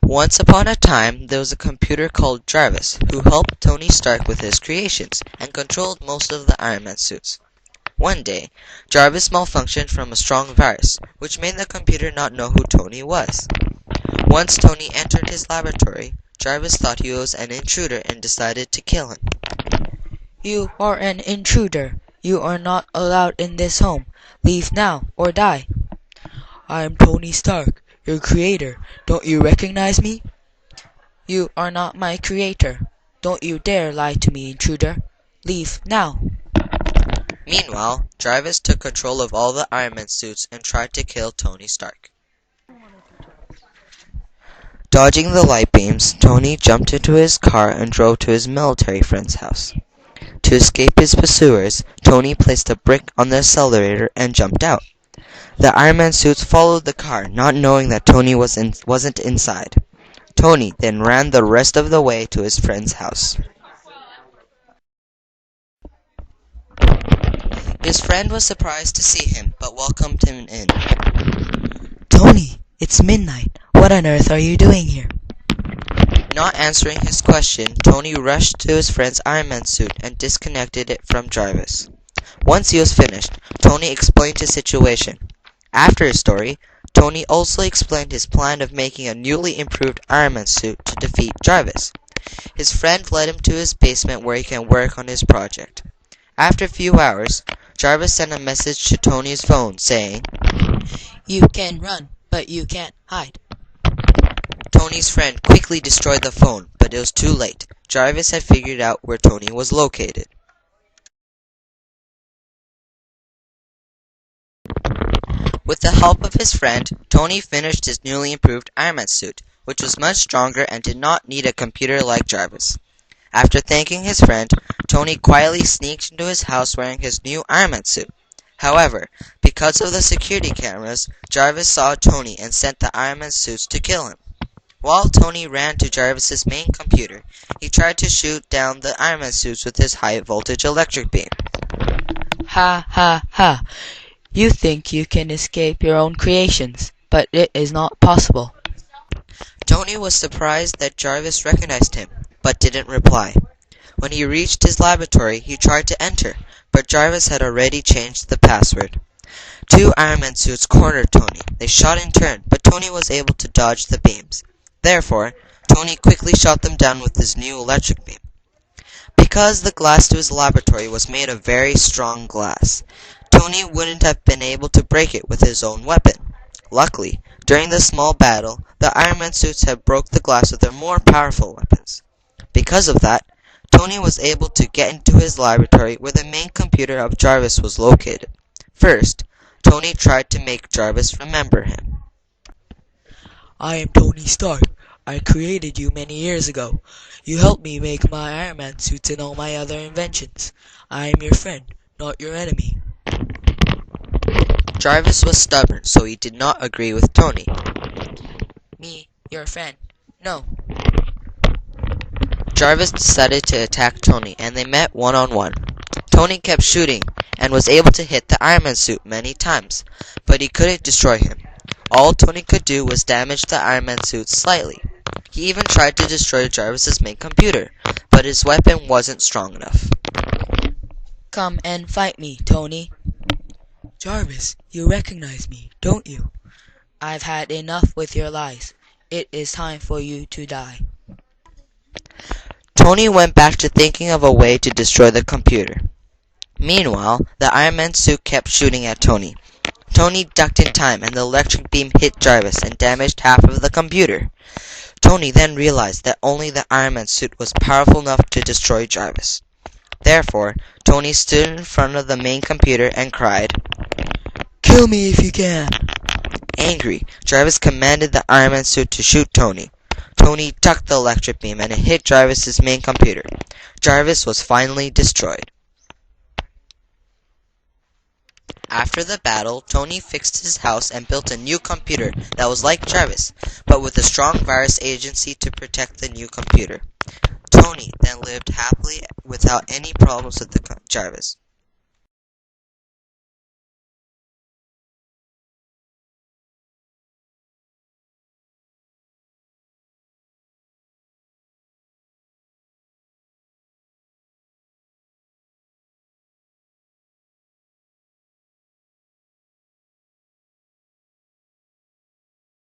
Once upon a time, there was a computer called Jarvis who helped Tony Stark with his creations and controlled most of the Iron Man suits. One day, Jarvis malfunctioned from a strong virus, which made the computer not know who Tony was. Once Tony entered his laboratory, Jarvis thought he was an intruder and decided to kill him. You are an intruder. You are not allowed in this home. Leave now or die. I am Tony Stark, your creator. Don't you recognize me? You are not my creator. Don't you dare lie to me, intruder. Leave now. Meanwhile, Jarvis took control of all the Iron Man suits and tried to kill Tony Stark. Dodging the light beams, Tony jumped into his car and drove to his military friend's house. To escape his pursuers, Tony placed a brick on the accelerator and jumped out. The Iron Man suits followed the car, not knowing that Tony wasn't inside. Tony then ran the rest of the way to his friend's house. His friend was surprised to see him, but welcomed him in. Tony, it's midnight. What on earth are you doing here? Not answering his question, Tony rushed to his friend's Iron Man suit and disconnected it from Jarvis. Once he was finished, Tony explained his situation. After his story, Tony also explained his plan of making a newly improved Iron Man suit to defeat Jarvis. His friend led him to his basement where he can work on his project. After a few hours, Jarvis sent a message to Tony's phone saying, You can run, but you can't hide. Tony's friend quickly destroyed the phone, but it was too late. Jarvis had figured out where Tony was located. With the help of his friend, Tony finished his newly improved Iron Man suit, which was much stronger and did not need a computer like Jarvis. After thanking his friend, Tony quietly sneaked into his house wearing his new Iron Man suit. However, because of the security cameras, Jarvis saw Tony and sent the Iron Man suits to kill him. While Tony ran to Jarvis's main computer, he tried to shoot down the Iron Man suits with his high-voltage electric beam. Ha ha ha. You think you can escape your own creations, but it is not possible. Tony was surprised that Jarvis recognized him, but didn't reply. When he reached his laboratory, he tried to enter, but Jarvis had already changed the password. Two Iron Man suits cornered Tony. They shot in turn, but Tony was able to dodge the beams. Therefore, Tony quickly shot them down with his new electric beam. Because the glass to his laboratory was made of very strong glass, Tony wouldn't have been able to break it with his own weapon. Luckily, during the small battle, the Iron Man suits had broke the glass with their more powerful weapons. Because of that, Tony was able to get into his laboratory where the main computer of Jarvis was located. First, Tony tried to make Jarvis remember him. I am Tony Stark. I created you many years ago. You helped me make my Iron Man suits and all my other inventions. I am your friend, not your enemy. Jarvis was stubborn, so he did not agree with Tony. Me, your friend. No. Jarvis decided to attack Tony, and they met one-on-one. Tony kept shooting, and was able to hit the Iron Man suit many times, but he couldn't destroy him. All Tony could do was damage the Iron Man suit slightly. He even tried to destroy Jarvis's main computer, but his weapon wasn't strong enough. Come and fight me, Tony. Jarvis, you recognize me, don't you? I've had enough with your lies. It is time for you to die. Tony went back to thinking of a way to destroy the computer. Meanwhile, the Iron Man suit kept shooting at Tony. Tony ducked in time, and the electric beam hit Jarvis and damaged half of the computer. Tony then realized that only the Iron Man suit was powerful enough to destroy Jarvis. Therefore, Tony stood in front of the main computer and cried, Kill me if you can. Angry, Jarvis commanded the Iron Man suit to shoot Tony. Tony ducked the electric beam and it hit Jarvis's main computer. Jarvis was finally destroyed. After the battle, Tony fixed his house and built a new computer that was like Jarvis, but with a strong virus agency to protect the new computer. Tony then lived happily without any problems with Jarvis.